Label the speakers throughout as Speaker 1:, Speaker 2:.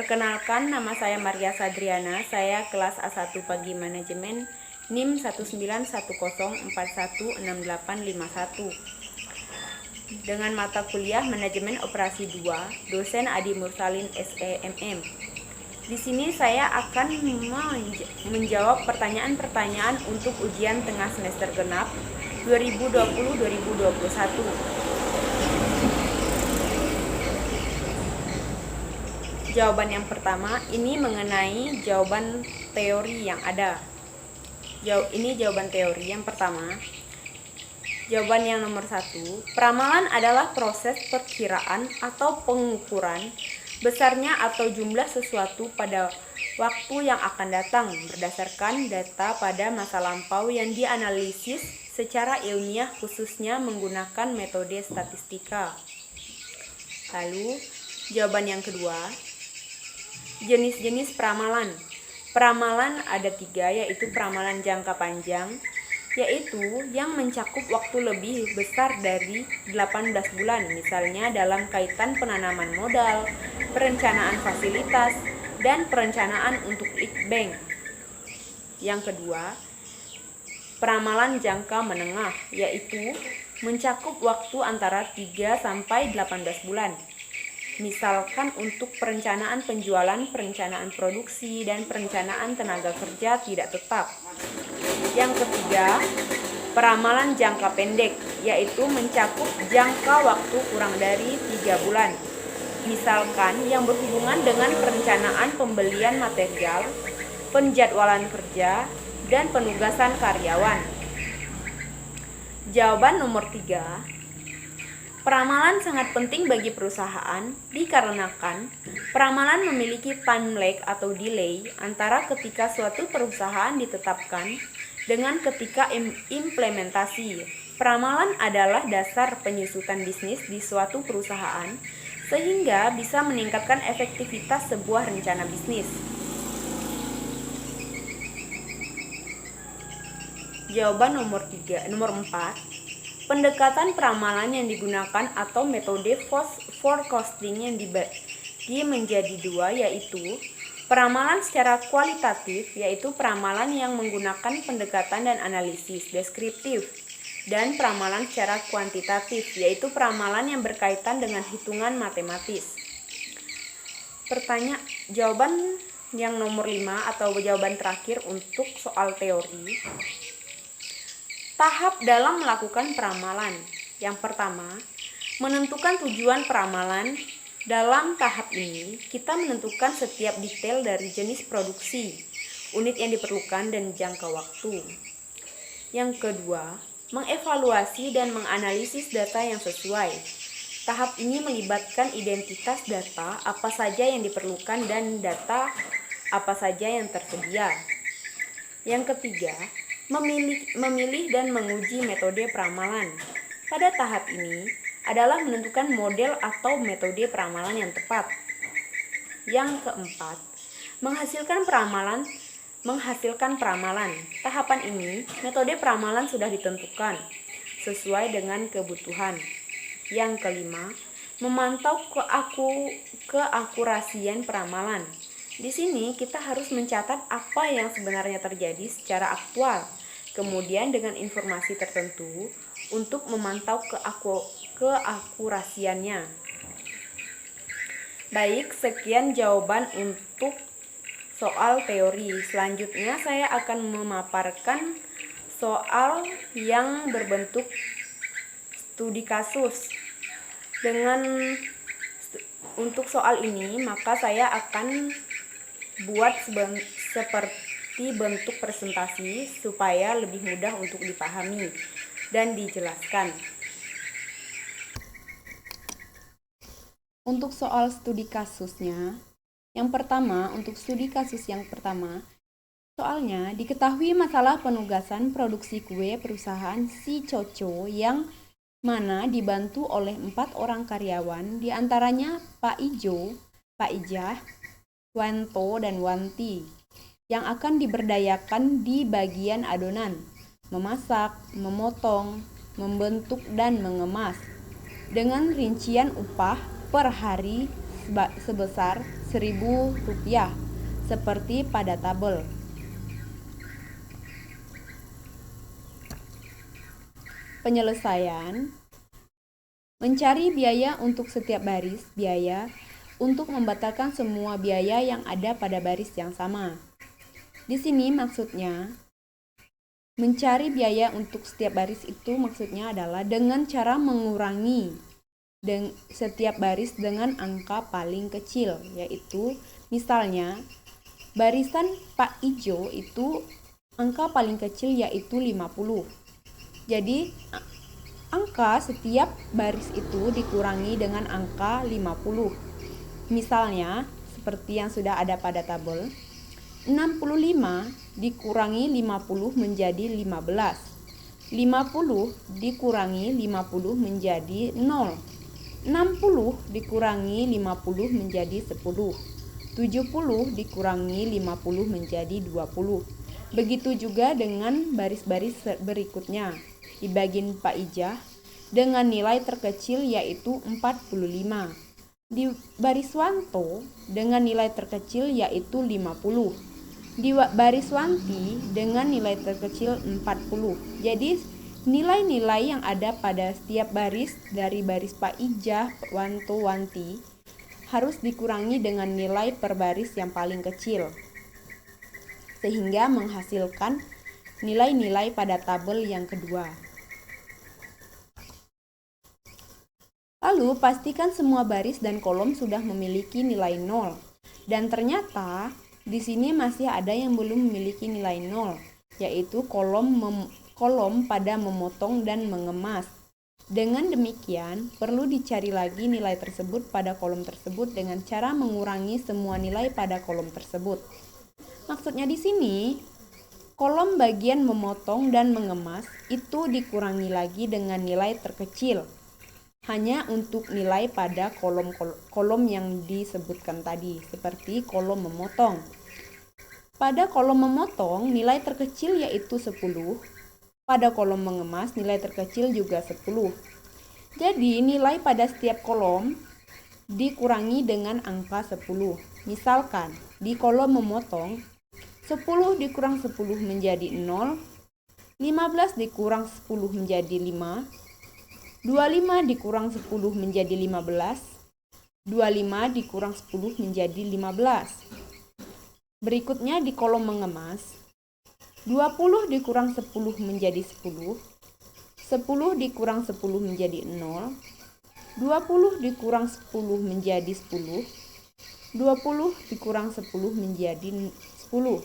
Speaker 1: Perkenalkan, nama saya Maria Sadriana, saya kelas A1 Pagi Manajemen, NIM 19104168851. Dengan mata kuliah Manajemen Operasi 2, dosen Adi Mursalin SEMM. Di sini saya akan menjawab pertanyaan-pertanyaan untuk ujian tengah semester genap 2020-2021. Jawaban yang pertama, ini mengenai jawaban teori yang ada. Ini jawaban teori yang pertama. Jawaban yang nomor 1, peramalan adalah proses perkiraan atau pengukuran besarnya atau jumlah sesuatu pada waktu yang akan datang berdasarkan data pada masa lampau yang dianalisis secara ilmiah khususnya menggunakan metode statistika. Lalu, jawaban yang kedua, jenis-jenis peramalan. Peramalan ada 3, yaitu peramalan jangka panjang, yaitu yang mencakup waktu lebih besar dari 18 bulan, misalnya dalam kaitan penanaman modal, perencanaan fasilitas, dan perencanaan untuk lead bank. Yang kedua, peramalan jangka menengah, yaitu mencakup waktu antara 3 sampai 18 bulan. Misalkan untuk perencanaan penjualan, perencanaan produksi, dan perencanaan tenaga kerja tidak tetap. Yang ketiga, peramalan jangka pendek, yaitu mencakup jangka waktu kurang dari 3 bulan. Misalkan yang berhubungan dengan perencanaan pembelian material, penjadwalan kerja, dan penugasan karyawan. Jawaban nomor 3, peramalan sangat penting bagi perusahaan dikarenakan peramalan memiliki time lag atau delay antara ketika suatu perusahaan ditetapkan dengan ketika implementasi. Peramalan adalah dasar penyusutan bisnis di suatu perusahaan sehingga bisa meningkatkan efektivitas sebuah rencana bisnis. Jawaban nomor 4, pendekatan peramalan yang digunakan atau metode forecasting yang dibagi menjadi 2, yaitu peramalan secara kualitatif, yaitu peramalan yang menggunakan pendekatan dan analisis deskriptif, dan peramalan secara kuantitatif, yaitu peramalan yang berkaitan dengan hitungan matematis. Jawaban yang nomor 5 atau jawaban terakhir untuk soal teori. Tahap dalam melakukan peramalan. Yang pertama, menentukan tujuan peramalan. Dalam tahap ini, kita menentukan setiap detail dari jenis produksi, unit yang diperlukan, dan jangka waktu. Yang kedua, mengevaluasi dan menganalisis data yang sesuai. Tahap ini melibatkan identitas data apa saja yang diperlukan dan data apa saja yang tersedia. Yang ketiga, memilih dan menguji metode peramalan. Pada tahap ini adalah menentukan model atau metode peramalan yang tepat. Yang keempat, menghasilkan peramalan. Tahapan ini, metode peramalan sudah ditentukan sesuai dengan kebutuhan. Yang kelima, memantau keakurasian peramalan. Di sini kita harus mencatat apa yang sebenarnya terjadi secara aktual. Kemudian dengan informasi tertentu untuk memantau keakurasiannya. Baik, sekian jawaban untuk soal teori. Selanjutnya saya akan memaparkan soal yang berbentuk studi kasus. Untuk soal ini, maka saya akan buat seperti bentuk presentasi supaya lebih mudah untuk dipahami dan dijelaskan. Untuk soal studi kasusnya, untuk studi kasus yang pertama, soalnya diketahui masalah penugasan produksi kue perusahaan si Coco yang mana dibantu oleh 4 orang karyawan, diantaranya Pak Ijo, Pak Ijah, Wanto, dan Wanti, yang akan diberdayakan di bagian adonan, memasak, memotong, membentuk, dan mengemas, dengan rincian upah per hari sebesar Rp1.000 seperti pada tabel. Penyelesaian: mencari biaya untuk setiap baris, biaya untuk membatalkan semua biaya yang ada pada baris yang sama. Di sini maksudnya mencari biaya untuk setiap baris itu maksudnya adalah dengan cara mengurangi setiap baris dengan angka paling kecil, yaitu misalnya barisan Pak Ijo itu angka paling kecil yaitu 50. Jadi angka setiap baris itu dikurangi dengan angka 50. Misalnya seperti yang sudah ada pada tabel, 65 dikurangi 50 menjadi 15. 50 dikurangi 50 menjadi 0. 60 dikurangi 50 menjadi 10. 70 dikurangi 50 menjadi 20. Begitu juga dengan baris-baris berikutnya. Di bagian Pak Ijah dengan nilai terkecil yaitu 45. Di baris Wanto dengan nilai terkecil yaitu 50. Di baris Wanti dengan nilai terkecil 40. Jadi nilai-nilai yang ada pada setiap baris dari baris Pak Ijah, Wanto, Wanti harus dikurangi dengan nilai per baris yang paling kecil, sehingga menghasilkan nilai-nilai pada tabel yang kedua. Lalu pastikan semua baris dan kolom sudah memiliki nilai 0. Dan ternyata di sini masih ada yang belum memiliki nilai 0, yaitu kolom pada memotong dan mengemas. Dengan demikian, perlu dicari lagi nilai tersebut pada kolom tersebut dengan cara mengurangi semua nilai pada kolom tersebut. Maksudnya di sini, kolom bagian memotong dan mengemas itu dikurangi lagi dengan nilai terkecil, hanya untuk nilai pada kolom yang disebutkan tadi, seperti kolom memotong. Pada kolom memotong, nilai terkecil yaitu 10. Pada kolom mengemas, nilai terkecil juga 10. Jadi, nilai pada setiap kolom dikurangi dengan angka 10. Misalkan, di kolom memotong, 10 dikurang 10 menjadi 0, 15 dikurang 10 menjadi 5, 25 dikurang 10 menjadi 15, 25 dikurang 10 menjadi 15. Berikutnya di kolom mengemas, 20 dikurang 10 menjadi 10, 10 dikurang 10 menjadi 0, 20 dikurang 10 menjadi 10, 20 dikurang 10 menjadi 10.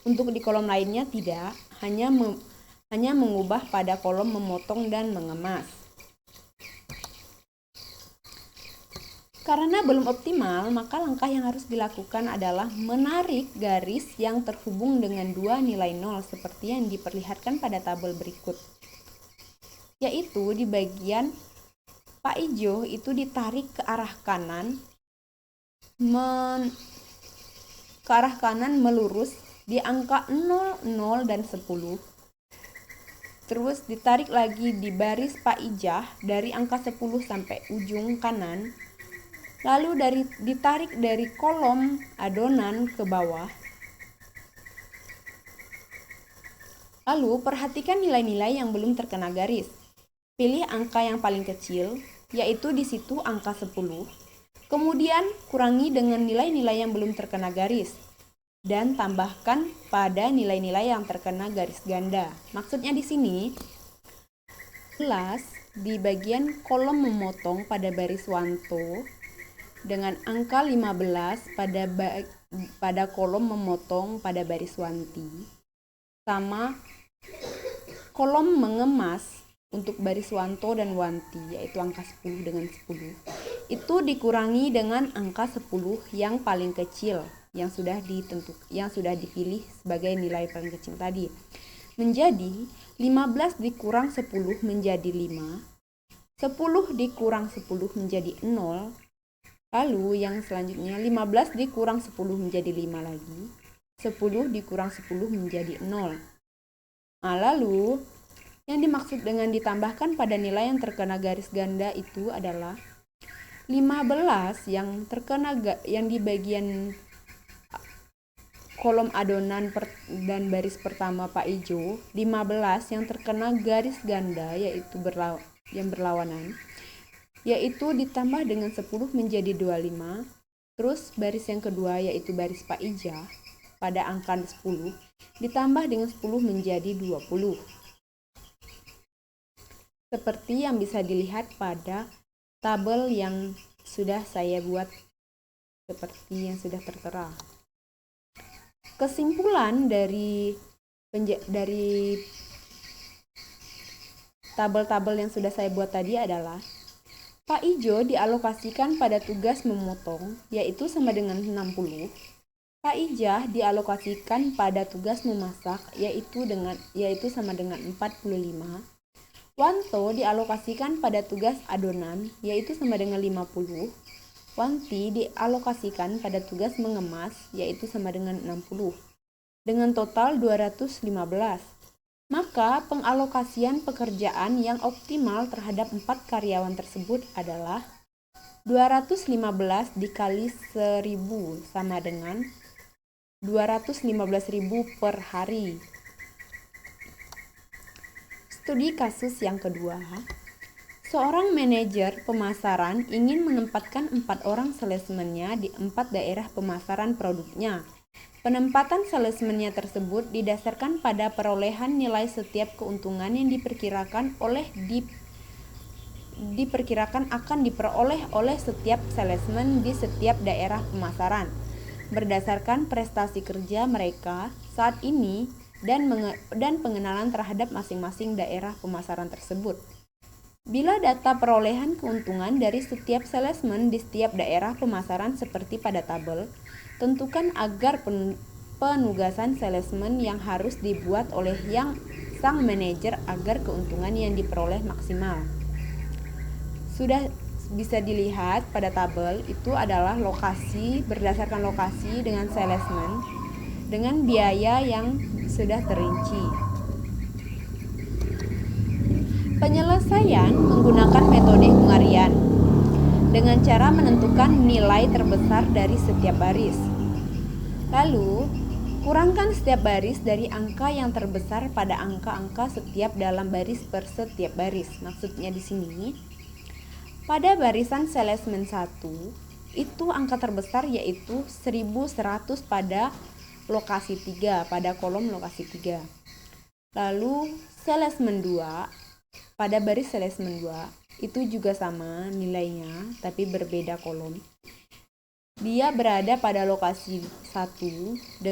Speaker 1: Untuk di kolom lainnya tidak, hanya mengubah pada kolom memotong dan mengemas. Karena belum optimal, maka langkah yang harus dilakukan adalah menarik garis yang terhubung dengan dua nilai 0 seperti yang diperlihatkan pada tabel berikut. Yaitu di bagian Pak Ijo itu ditarik ke arah kanan melurus di angka 0, 0, dan 10. Terus ditarik lagi di baris Pak Ijah dari angka 10 sampai ujung kanan. Lalu ditarik dari kolom adonan ke bawah. Lalu perhatikan nilai-nilai yang belum terkena garis. Pilih angka yang paling kecil, yaitu di situ angka 10. Kemudian kurangi dengan nilai-nilai yang belum terkena garis. Dan tambahkan pada nilai-nilai yang terkena garis ganda. Maksudnya di sini, di bagian kolom memotong pada baris Wanto dengan angka 15 pada kolom memotong pada baris Wanti, sama kolom mengemas untuk baris Wanto dan Wanti, yaitu angka 10 dengan 10, itu dikurangi dengan angka 10 yang paling kecil yang sudah dipilih sebagai nilai paling kecil tadi, menjadi 15 dikurang 10 menjadi 5, 10 dikurang 10 menjadi 0, lalu yang selanjutnya 15 dikurang 10 menjadi 5 lagi, 10 dikurang 10 menjadi 0. Nah, lalu yang dimaksud dengan ditambahkan pada nilai yang terkena garis ganda itu adalah 15 yang terkena yang di bagian kolom adonan dan baris pertama Pak Ijo, 15 yang terkena garis ganda yaitu yang berlawanan, yaitu ditambah dengan 10 menjadi 25. Terus baris yang kedua yaitu baris Pak Ija pada angka 10 ditambah dengan 10 menjadi 20. Seperti yang bisa dilihat pada tabel yang sudah saya buat seperti yang sudah tertera. Kesimpulan dari tabel-tabel yang sudah saya buat tadi adalah Pak Ijo dialokasikan pada tugas memotong, yaitu sama dengan 60. Pak Ijah dialokasikan pada tugas memasak, yaitu sama dengan 45. Wanto dialokasikan pada tugas adonan, yaitu sama dengan 50. Wanti dialokasikan pada tugas mengemas, yaitu sama dengan 60. Dengan total 215. Maka pengalokasian pekerjaan yang optimal terhadap 4 karyawan tersebut adalah 215 dikali 1000 sama dengan 215.000 per hari. Studi kasus yang kedua. Seorang manajer pemasaran ingin menempatkan 4 orang salesman-nya di 4 daerah pemasaran produknya. Penempatan salesman-nya tersebut didasarkan pada perolehan nilai setiap keuntungan yang diperkirakan akan diperoleh oleh setiap salesman di setiap daerah pemasaran berdasarkan prestasi kerja mereka saat ini dan pengenalan terhadap masing-masing daerah pemasaran tersebut. Bila data perolehan keuntungan dari setiap salesman di setiap daerah pemasaran seperti pada tabel, tentukan agar penugasan salesman yang harus dibuat oleh sang manajer agar keuntungan yang diperoleh maksimal. Sudah bisa dilihat pada tabel itu adalah lokasi berdasarkan lokasi dengan salesman dengan biaya yang sudah terinci. Penyelesaian menggunakan metode hungarian dengan cara menentukan nilai terbesar dari setiap baris. Lalu, kurangkan setiap baris dari angka yang terbesar pada angka-angka setiap dalam baris per setiap baris. Maksudnya di sini, pada barisan salesman 1, itu angka terbesar yaitu 1100 pada lokasi 3, pada kolom lokasi 3. Lalu salesman 2, pada baris salesman 2 itu juga sama nilainya tapi berbeda kolom. Dia berada pada lokasi 1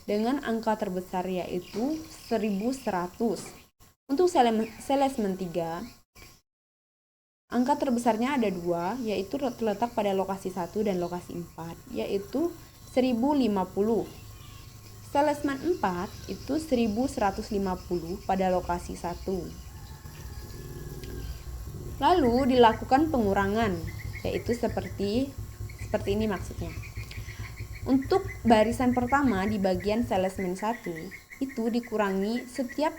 Speaker 1: dengan angka terbesar yaitu 1100. Untuk salesman 3, angka terbesarnya ada 2, yaitu terletak pada lokasi 1 dan lokasi 4, yaitu 1050. Salesman 4 itu 1150 pada lokasi 1. Lalu dilakukan pengurangan, yaitu seperti ini maksudnya. Untuk barisan pertama di bagian salesman 1 itu dikurangi, setiap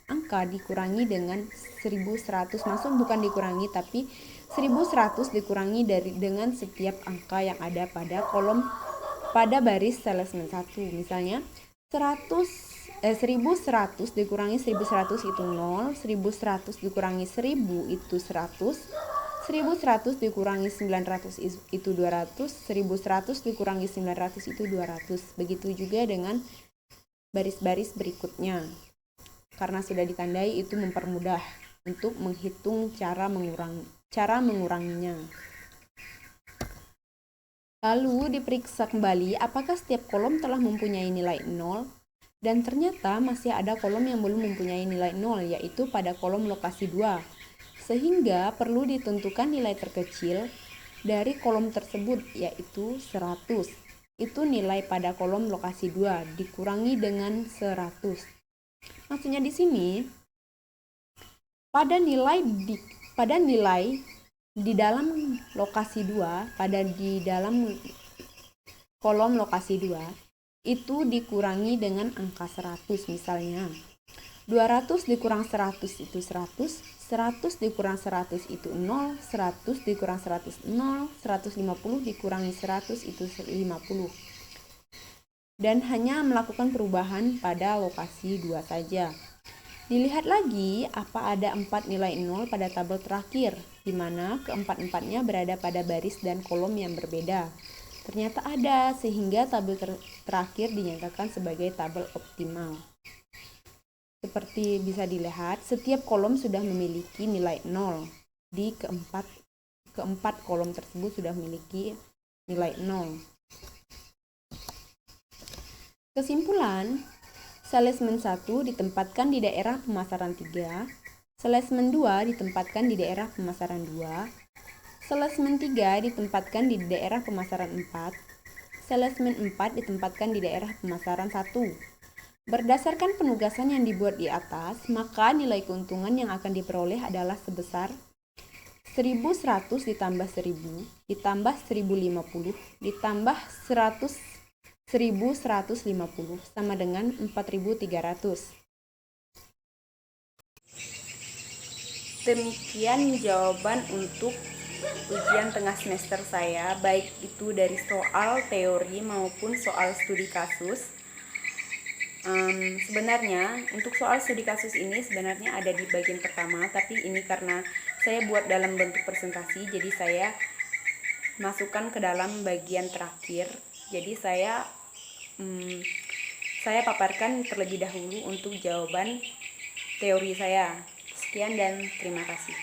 Speaker 1: angka dikurangi dengan 1100, maksud bukan dikurangi tapi 1100 dikurangi dengan setiap angka yang ada pada kolom pada baris salesman 1. Misalnya 1100 dikurangi 1100 itu 0, 1100 dikurangi 1000 itu 100, 1100 dikurangi 900 itu 200, 1100 dikurangi 900 itu 200. Begitu juga dengan baris-baris berikutnya. Karena sudah ditandai itu mempermudah untuk menghitung cara menguranginya. Lalu diperiksa kembali apakah setiap kolom telah mempunyai nilai 0, dan ternyata masih ada kolom yang belum mempunyai nilai 0, yaitu pada kolom lokasi 2. Sehingga perlu ditentukan nilai terkecil dari kolom tersebut, yaitu 100. Itu nilai pada kolom lokasi 2 dikurangi dengan 100. Maksudnya di sini pada nilai di dalam lokasi 2, di dalam kolom lokasi 2 itu dikurangi dengan angka 100. Misalnya 200 dikurang 100 itu 100, 100 dikurang 100 itu 0, 100 dikurang 100 0, 150 dikurangi 100 itu 50. Dan hanya melakukan perubahan pada lokasi 2 saja. Dilihat lagi, apa ada 4 nilai 0 pada tabel terakhir, di mana keempat-empatnya berada pada baris dan kolom yang berbeda. Ternyata ada, sehingga tabel terakhir dinyatakan sebagai tabel optimal. Seperti bisa dilihat, setiap kolom sudah memiliki nilai 0. Di keempat kolom tersebut sudah memiliki nilai 0. Kesimpulan, salesman 1 ditempatkan di daerah pemasaran 3, salesman 2 ditempatkan di daerah pemasaran 2, salesman 3 ditempatkan di daerah pemasaran 4, salesman 4 ditempatkan di daerah pemasaran 1. Berdasarkan penugasan yang dibuat di atas, maka nilai keuntungan yang akan diperoleh adalah sebesar 1.100 ditambah 1.000, ditambah 1.050, ditambah 1.150 sama dengan 4.300. Demikian jawaban untuk ujian tengah semester saya, baik itu dari soal teori maupun soal studi kasus. Sebenarnya untuk soal studi kasus ini sebenarnya ada di bagian pertama, tapi ini karena saya buat dalam bentuk presentasi, jadi saya masukkan ke dalam bagian terakhir. Jadi saya paparkan terlebih dahulu untuk jawaban teori saya. Sekian dan terima kasih.